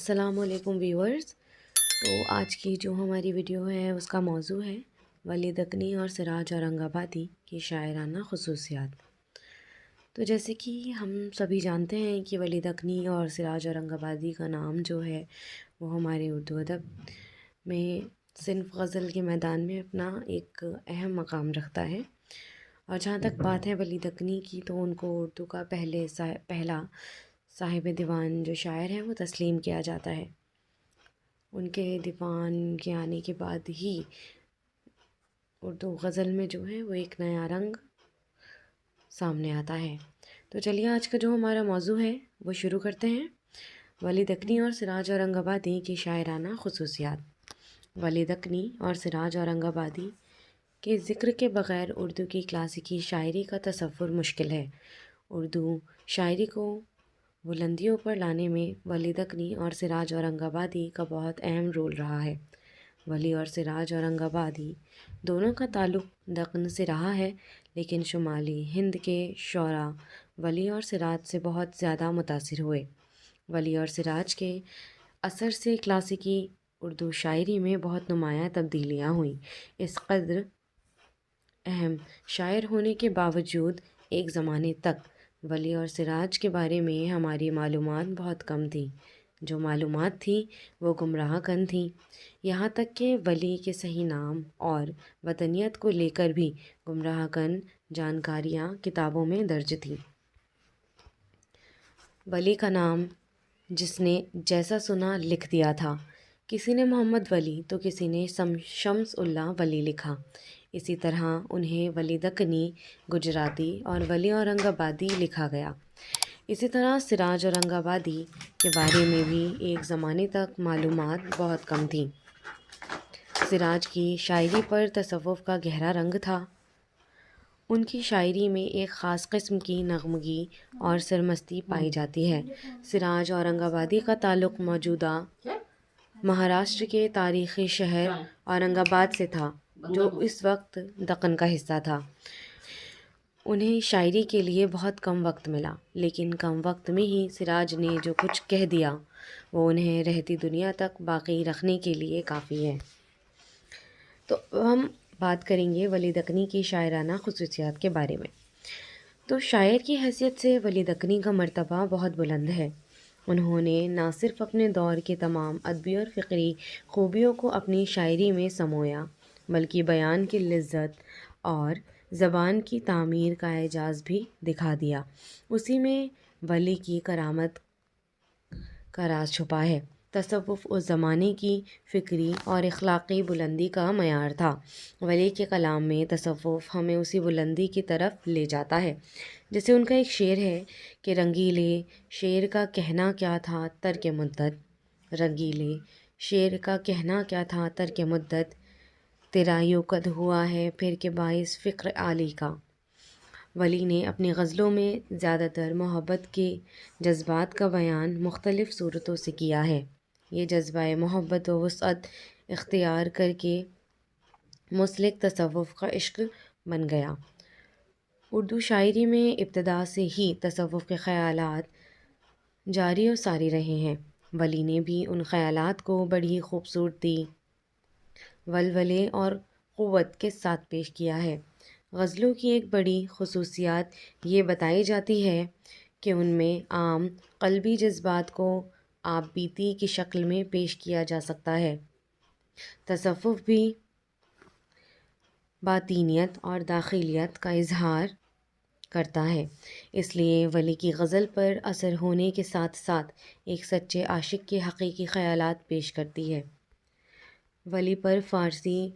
السلام علیکم ویورز۔ تو آج کی جو ہماری ویڈیو ہے اس کا موضوع ہے ولی دکنی اور سراج اورنگ آبادی کی شاعرانہ خصوصیات۔ تو جیسے کہ ہم سبھی جانتے ہیں کہ ولی دکنی اور سراج اورنگ آبادی کا نام جو ہے وہ ہمارے اردو ادب میں صنف غزل کے میدان میں اپنا ایک اہم مقام رکھتا ہے۔ اور جہاں تک بات ہے ولی دکنی کی تو ان کو اردو کا پہلا صاحب دیوان جو شاعر ہیں وہ تسلیم کیا جاتا ہے۔ ان کے دیوان کے آنے کے بعد ہی اردو غزل میں جو ہے وہ ایک نیا رنگ سامنے آتا ہے۔ تو چلیے آج کا جو ہمارا موضوع ہے وہ شروع کرتے ہیں۔ ولی دکنی اور سراج اورنگ آبادی کی شاعرانہ خصوصیات۔ ولی دکنی اور سراج اورنگ آبادی کے ذکر کے بغیر اردو کی کلاسیکی شاعری کا تصور مشکل ہے۔ اردو شاعری کو بلندیوں پر لانے میں ولی دکنی اور سراج اورنگ آبادی کا بہت اہم رول رہا ہے۔ ولی اور سراج اورنگ آبادی دونوں کا تعلق دکن سے رہا ہے، لیکن شمالی ہند کے شعراء ولی اور سراج سے بہت زیادہ متاثر ہوئے۔ ولی اور سراج کے اثر سے کلاسیکی اردو شاعری میں بہت نمایاں تبدیلیاں ہوئیں۔ اس قدر اہم شاعر ہونے کے باوجود ایک زمانے تک ولی اور سراج کے بارے میں ہماری معلومات بہت کم تھیں۔ جو معلومات تھیں وہ گمراہ کن تھیں، یہاں تک کہ ولی کے صحیح نام اور وطنیت کو لے کر بھی گمراہ کن جانکاریاں کتابوں میں درج تھیں۔ ولی کا نام جس نے جیسا سنا لکھ دیا تھا۔ کسی نے محمد ولی تو کسی نے شمس اللہ ولی لکھا۔ اسی طرح انہیں ولی دکنی گجراتی اور ولی اورنگ آبادی لکھا گیا۔ اسی طرح سراج اورنگ آبادی کے بارے میں بھی ایک زمانے تک معلومات بہت کم تھیں۔ سراج کی شاعری پر تصوف کا گہرا رنگ تھا۔ ان کی شاعری میں ایک خاص قسم کی نغمگی اور سرمستی پائی جاتی ہے۔ سراج اورنگ آبادی کا تعلق موجودہ مہاراشٹر کے تاریخی شہر اورنگ آباد سے تھا، جو اس وقت دکن کا حصہ تھا۔ انہیں شاعری کے لیے بہت کم وقت ملا، لیکن کم وقت میں ہی سراج نے جو کچھ کہہ دیا وہ انہیں رہتی دنیا تک باقی رکھنے کے لیے کافی ہے۔ تو ہم بات کریں گے ولی دکنی کی شاعرانہ خصوصیات کے بارے میں۔ تو شاعر کی حیثیت سے ولی دکنی کا مرتبہ بہت بلند ہے۔ انہوں نے نہ صرف اپنے دور کے تمام ادبی اور فکری خوبیوں کو اپنی شاعری میں سمویا، بلکہ بیان کی لذت اور زبان کی تعمیر کا اعجاز بھی دکھا دیا۔ اسی میں ولی کی کرامت کا راز چھپا ہے۔ تصوف اس زمانے کی فکری اور اخلاقی بلندی کا معیار تھا۔ ولی کے کلام میں تصوف ہمیں اسی بلندی کی طرف لے جاتا ہے۔ جیسے ان کا ایک شعر ہے کہ رنگیلے شعر کا کہنا کیا تھا ترک مدت، رنگیلے شعر کا کہنا کیا تھا ترک مدت، تیرا یوں قد ہوا ہے پھر کے باعث فقر عالی کا۔ ولی نے اپنی غزلوں میں زیادہ تر محبت کے جذبات کا بیان مختلف صورتوں سے کیا ہے۔ یہ جذبہ محبت و وسعت اختیار کر کے مسلک تصوف کا عشق بن گیا۔ اردو شاعری میں ابتدا سے ہی تصوف کے خیالات جاری و ساری رہے ہیں۔ ولی نے بھی ان خیالات کو بڑی خوبصورتی، ولولے اور قوت کے ساتھ پیش کیا ہے۔ غزلوں کی ایک بڑی خصوصیات یہ بتائی جاتی ہے کہ ان میں عام قلبی جذبات کو آپ بیتی کی شکل میں پیش کیا جا سکتا ہے۔ تصوف بھی باطینیت اور داخلیت کا اظہار کرتا ہے، اس لیے ولی کی غزل پر اثر ہونے کے ساتھ ساتھ ایک سچے عاشق کے حقیقی خیالات پیش کرتی ہے۔ ولی پر فارسی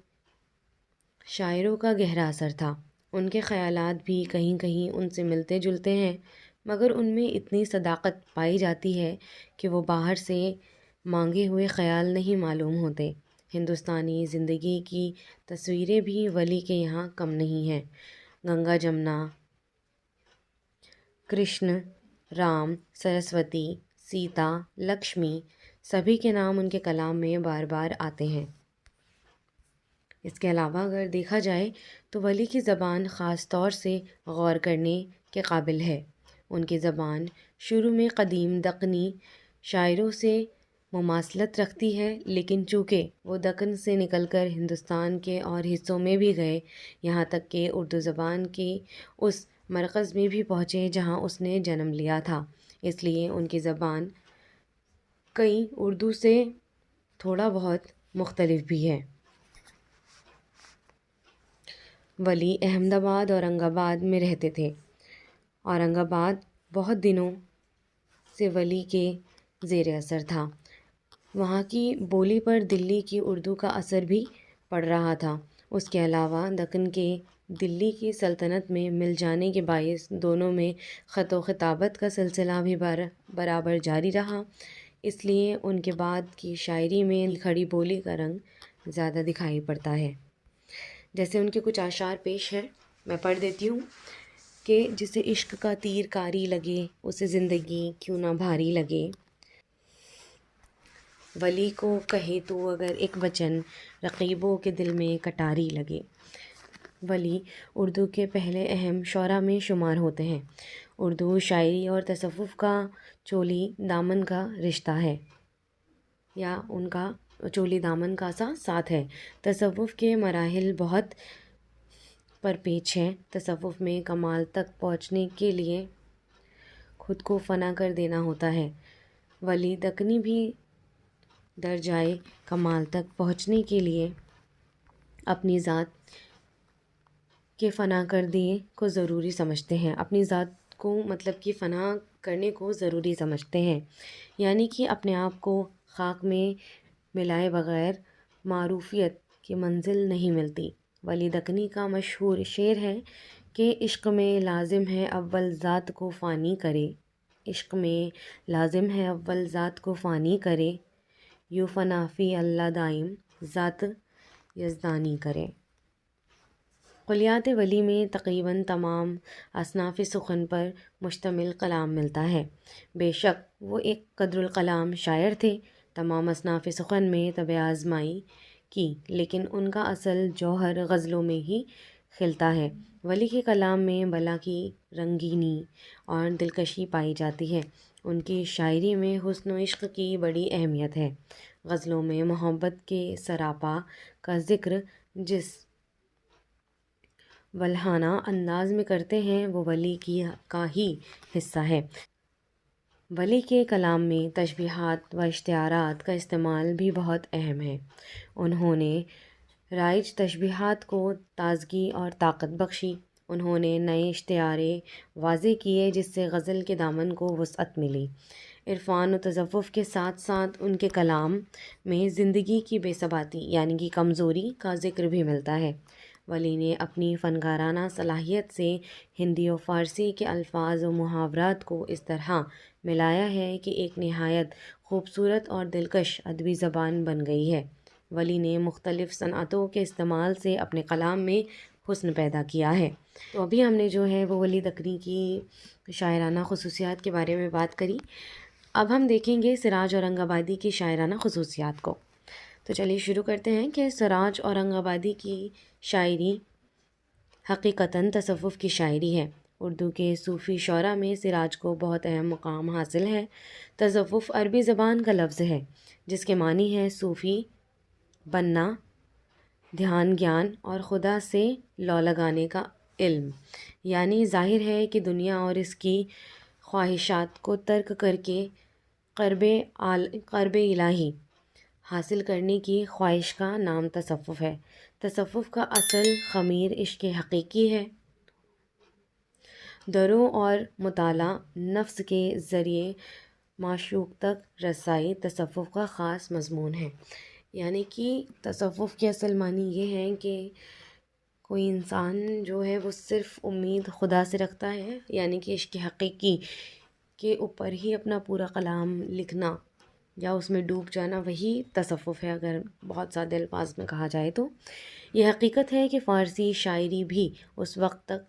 شاعروں کا گہرا اثر تھا۔ ان کے خیالات بھی کہیں کہیں ان سے ملتے جلتے ہیں، مگر ان میں اتنی صداقت پائی جاتی ہے کہ وہ باہر سے مانگے ہوئے خیال نہیں معلوم ہوتے۔ ہندوستانی زندگی کی تصویریں بھی ولی کے یہاں کم نہیں ہیں۔ گنگا جمنا، کرشن، رام، سرسوتی، سیتا، لکشمی، سبھی کے نام ان کے کلام میں بار بار آتے ہیں۔ اس کے علاوہ اگر دیکھا جائے تو ولی کی زبان خاص طور سے غور کرنے کے قابل ہے۔ ان کی زبان شروع میں قدیم دکنی شاعروں سے مماثلت رکھتی ہے، لیکن چونکہ وہ دکن سے نکل کر ہندوستان کے اور حصوں میں بھی گئے، یہاں تک کہ اردو زبان کی اس مرکز میں بھی پہنچے جہاں اس نے جنم لیا تھا، اس لیے ان کی زبان کئی اردو سے تھوڑا بہت مختلف بھی ہے۔ ولی احمد آباد اورنگ آباد میں رہتے تھے۔ اورنگ آباد بہت دنوں سے ولی کے زیر اثر تھا۔ وہاں کی بولی پر دلی کی اردو کا اثر بھی پڑ رہا تھا۔ اس کے علاوہ دکن کے دلی کی سلطنت میں مل جانے کے باعث دونوں میں خط و خطابت کا سلسلہ بھی برابر جاری رہا، اس لیے ان کے بعد کی شاعری میں کھڑی بولی کا رنگ زیادہ دکھائی پڑتا ہے۔ جیسے ان کے کچھ اشعار پیش ہیں، میں پڑھ دیتی ہوں کہ جسے عشق کا تیر کاری لگے، اسے زندگی کیوں نہ بھاری لگے، ولی کو کہے تو اگر ایک وچن، رقیبوں کے دل میں کٹاری لگے۔ ولی اردو کے پہلے اہم شعراء میں شمار ہوتے ہیں۔ اردو شاعری اور تصوف کا چولی دامن کا رشتہ ہے، یا ان کا چولی دامن کا سا ساتھ ہے۔ تصوف کے مراحل بہت پرپیچ ہیں۔ تصوف میں کمال تک پہنچنے کے لیے خود کو فنا کر دینا ہوتا ہے۔ ولی دکنی بھی درجائے کمال تک پہنچنے کے لیے اپنی ذات کے فنا کر دیے کو ضروری سمجھتے ہیں، اپنی ذات کو مطلب کہ فنا کرنے کو ضروری سمجھتے ہیں، یعنی کہ اپنے آپ کو خاک میں ملائے بغیر معروفیت کی منزل نہیں ملتی۔ ولی دکنی کا مشہور شعر ہے کہ عشق میں لازم ہے اول ذات کو فانی کرے، عشق میں لازم ہے اول ذات کو فانی کرے، یوں فنا فی اللہ دائم ذات یزدانی کرے۔ کلیات ولی میں تقریباً تمام اصناف سخن پر مشتمل کلام ملتا ہے۔ بے شک وہ ایک قدر الکلام شاعر تھے، تمام اصناف سخن میں طبع آزمائی کی، لیکن ان کا اصل جوہر غزلوں میں ہی کھلتا ہے۔ ولی کے کلام میں بلا کی رنگینی اور دلکشی پائی جاتی ہے۔ ان کی شاعری میں حسن و عشق کی بڑی اہمیت ہے۔ غزلوں میں محبت کے سراپا کا ذکر جس ولہانہ انداز میں کرتے ہیں وہ ولی کا ہی حصہ ہے۔ ولی کے کلام میں تشبیہات و اشتعارات کا استعمال بھی بہت اہم ہے۔ انہوں نے رائج تشبیہات کو تازگی اور طاقت بخشی۔ انہوں نے نئے اشتعارے واضح کیے جس سے غزل کے دامن کو وسعت ملی۔ عرفان و تصوف کے ساتھ ساتھ ان کے کلام میں زندگی کی بے ثباتی یعنی کہ کمزوری کا ذکر بھی ملتا ہے۔ ولی نے اپنی فنکارانہ صلاحیت سے ہندی و فارسی کے الفاظ و محاورات کو اس طرح ملایا ہے کہ ایک نہایت خوبصورت اور دلکش ادبی زبان بن گئی ہے۔ ولی نے مختلف صنعتوں کے استعمال سے اپنے کلام میں حسن پیدا کیا ہے۔ تو ابھی ہم نے جو ہے وہ ولی دکنی کی شاعرانہ خصوصیات کے بارے میں بات کری۔ اب ہم دیکھیں گے سراج اورنگ آبادی کی شاعرانہ خصوصیات کو۔ تو چلیے شروع کرتے ہیں کہ سراج اورنگ آبادی کی شاعری حقیقتاً تصوف کی شاعری ہے۔ اردو کے صوفی شعراء میں سراج کو بہت اہم مقام حاصل ہے۔ تصوف عربی زبان کا لفظ ہے جس کے معنی ہے صوفی بننا، دھیان گیان اور خدا سے لو لگانے کا علم، یعنی ظاہر ہے کہ دنیا اور اس کی خواہشات کو ترک کر کے قرب الہی حاصل کرنے کی خواہش کا نام تصوف ہے۔ تصوف کا اصل خمیر عشق حقیقی ہے۔ درو اور مطالعہ نفس کے ذریعے معشوق تک رسائی تصوف کا خاص مضمون ہے۔ یعنی کہ تصوف کے اصل معنی یہ ہے کہ کوئی انسان جو ہے وہ صرف امید خدا سے رکھتا ہے، یعنی کہ عشق حقیقی کے اوپر ہی اپنا پورا کلام لکھنا یا اس میں ڈوب جانا، وہی تصوف ہے اگر بہت سادے الفاظ میں کہا جائے تو۔ یہ حقیقت ہے کہ فارسی شاعری بھی اس وقت تک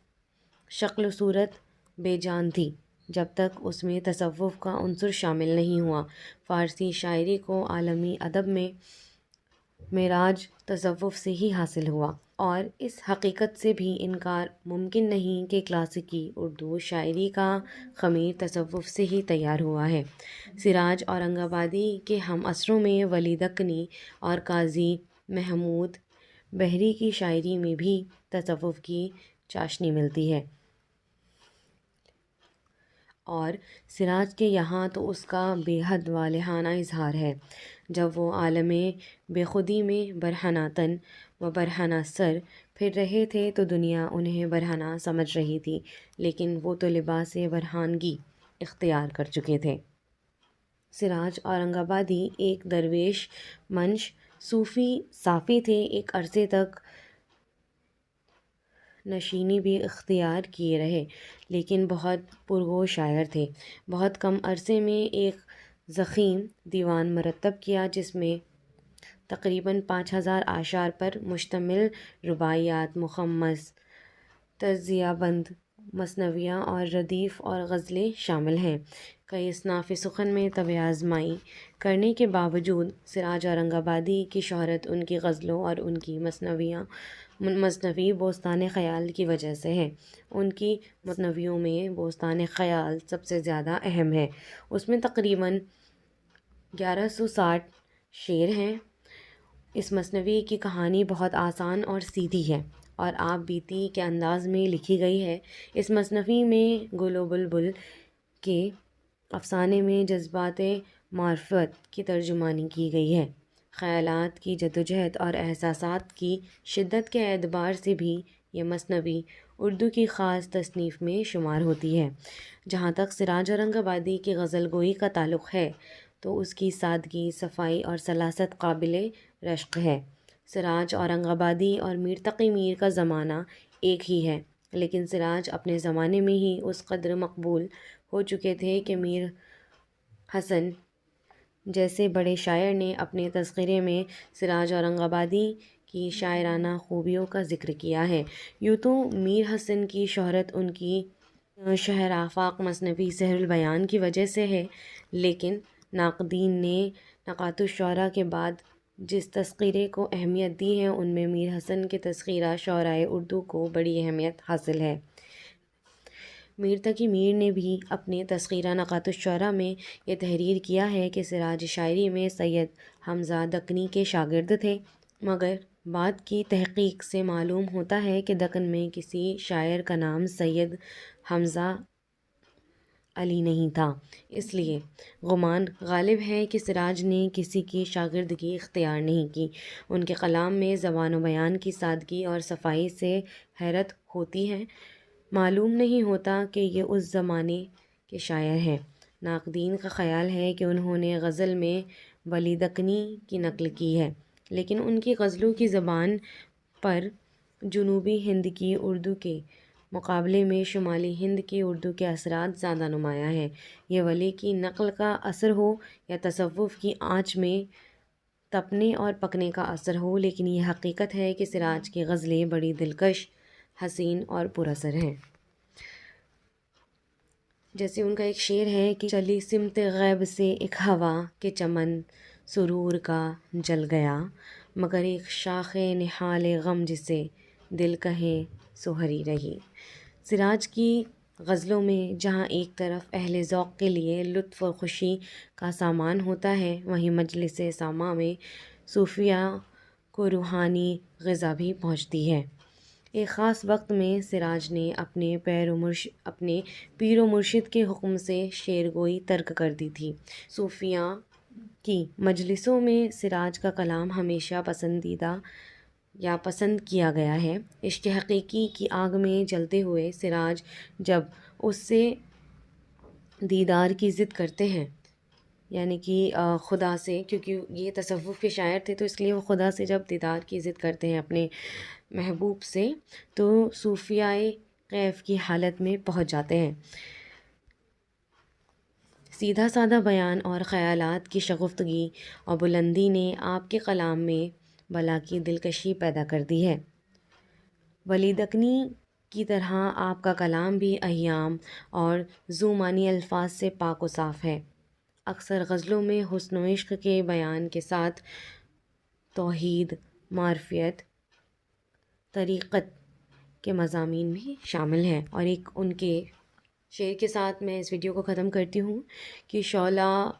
شکل و صورت بے جان تھی جب تک اس میں تصوف کا عنصر شامل نہیں ہوا۔ فارسی شاعری کو عالمی ادب میں معراج تصوف سے ہی حاصل ہوا اور اس حقیقت سے بھی انکار ممکن نہیں کہ کلاسیکی اردو شاعری کا خمیر تصوف سے ہی تیار ہوا ہے۔ سراج اورنگ آبادی کے ہم عصروں میں ولی دکنی اور قاضی محمود بحری کی شاعری میں بھی تصوف کی چاشنی ملتی ہے، اور سراج کے یہاں تو اس کا بے حد والہانہ اظہار ہے۔ جب وہ عالم بے خودی میں برہنہ تن و برہنہ سر پھر رہے تھے تو دنیا انہیں برہنہ سمجھ رہی تھی، لیکن وہ تو لباس برہانگی اختیار کر چکے تھے۔ سراج اورنگ آبادی ایک درویش منش صوفی صافی تھے، ایک عرصے تک نشینی بھی اختیار کیے رہے، لیکن بہت پرگوش شاعر تھے۔ بہت کم عرصے میں ایک ضخیم دیوان مرتب کیا جس میں تقریباً 5000 اعشار پر مشتمل رباعیات، مخمس، تجزیہ بند مثنویاں اور ردیف اور غزلیں شامل ہیں۔ کئی اصناف سخن میں طبع آزمائی کرنے کے باوجود سراج اورنگ آبادی کی شہرت ان کی غزلوں اور ان کی مثنوی بوستان خیال کی وجہ سے ہے۔ ان کی مثنویوں میں بوستان خیال سب سے زیادہ اہم ہے، اس میں تقریباً 1160 شعر ہیں۔ اس مثنوی کی کہانی بہت آسان اور سیدھی ہے اور آپ بیتی کے انداز میں لکھی گئی ہے۔ اس مثنوی میں گل و بلبل کے افسانے میں جذبات معرفت کی ترجمانی کی گئی ہے۔ خیالات کی جدوجہد اور احساسات کی شدت کے اعتبار سے بھی یہ مثنوی اردو کی خاص تصنیف میں شمار ہوتی ہے۔ جہاں تک سراج اورنگ آبادی کی غزل گوئی کا تعلق ہے تو اس کی سادگی، صفائی اور سلاست قابل رشک ہے۔ سراج اورنگ آبادی اور میر تقی میر کا زمانہ ایک ہی ہے، لیکن سراج اپنے زمانے میں ہی اس قدر مقبول ہو چکے تھے کہ میر حسن جیسے بڑے شاعر نے اپنے تذکرے میں سراج اورنگ آبادی کی شاعرانہ خوبیوں کا ذکر کیا ہے۔ یوں تو میر حسن کی شہرت ان کی شہر آفاق مثنوی سحر البیان کی وجہ سے ہے، لیکن ناقدین نے نقاط الشعراء کے بعد جس تذکرے کو اہمیت دی ہے ان میں میر حسن کے تذکرہ شعرائے اردو کو بڑی اہمیت حاصل ہے۔ میر تقی میر نے بھی اپنے تذکرہ نقاط الشعراء میں یہ تحریر کیا ہے کہ سراج شاعری میں سید حمزہ دکنی کے شاگرد تھے، مگر بعد کی تحقیق سے معلوم ہوتا ہے کہ دکن میں کسی شاعر کا نام سید حمزہ علی نہیں تھا۔ اس لیے گمان غالب ہے کہ سراج نے کسی کی شاگردگی اختیار نہیں کی۔ ان کے کلام میں زبان و بیان کی سادگی اور صفائی سے حیرت ہوتی ہے۔ معلوم نہیں ہوتا کہ یہ اس زمانے کے شاعر ہیں۔ ناقدین کا خیال ہے کہ انہوں نے غزل میں ولی دکنی کی نقل کی ہے، لیکن ان کی غزلوں کی زبان پر جنوبی ہند کی اردو کے مقابلے میں شمالی ہند کی اردو کے اثرات زیادہ نمایاں ہیں۔ یہ ولی کی نقل کا اثر ہو یا تصوف کی آنچ میں تپنے اور پکنے کا اثر ہو، لیکن یہ حقیقت ہے کہ سراج کی غزلیں بڑی دلکش، حسین اور پر اثر ہیں۔ جیسے ان کا ایک شعر ہے کہ چلی سمت غیب سے ایک ہوا کہ چمن سرور کا جل گیا، مگر ایک شاخ نہال غم جسے دل کہیں سو ہری رہی۔ سراج کی غزلوں میں جہاں ایک طرف اہل ذوق کے لیے لطف اور خوشی کا سامان ہوتا ہے، وہیں مجلس سامع میں صوفیہ کو روحانی غذا بھی پہنچتی ہے۔ ایک خاص وقت میں سراج نے اپنے پیر و مرشد کے حکم سے شعر گوئی ترک کر دی تھی۔ صوفیہ کی مجلسوں میں سراج کا کلام ہمیشہ پسند کیا گیا ہے۔ عشق حقیقی کی آگ میں جلتے ہوئے سراج جب اس سے دیدار کی ضد کرتے ہیں، یعنی کہ خدا سے، کیونکہ یہ تصوف کے شاعر تھے تو اس لیے وہ خدا سے جب دیدار کی ضد کرتے ہیں اپنے محبوب سے، تو صوفیہ کیف کی حالت میں پہنچ جاتے ہیں۔ سیدھا سادہ بیان اور خیالات کی شگفتگی اور بلندی نے آپ کے کلام میں بلا کی دلکشی پیدا کر دی ہے۔ ولی دکنی کی طرح آپ کا کلام بھی ایام اور ذو معنی الفاظ سے پاک و صاف ہے۔ اکثر غزلوں میں حسن و عشق کے بیان کے ساتھ توحید، معرفت، طریقت کے مضامین بھی شامل ہیں۔ اور ایک ان کے شعر کے ساتھ میں اس ویڈیو کو ختم کرتی ہوں کہ شعلہ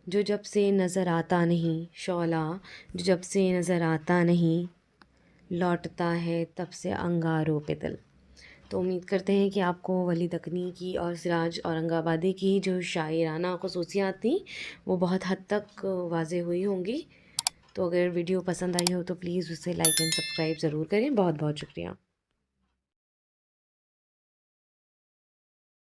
جو جب سے نظر آتا نہیں، شعلہ جو جب سے نظر آتا نہیں، لوٹتا ہے تب سے انگاروں پہ دل۔ تو امید کرتے ہیں کہ آپ کو ولی دکنی کی اور سراج اورنگ آبادی کی جو شاعرانہ خصوصیات تھیں وہ بہت حد تک واضح ہوئی ہوں گی۔ تو اگر ویڈیو پسند آئی ہو تو پلیز اسے لائک اینڈ سبسکرائب ضرور کریں۔ بہت بہت شکریہ۔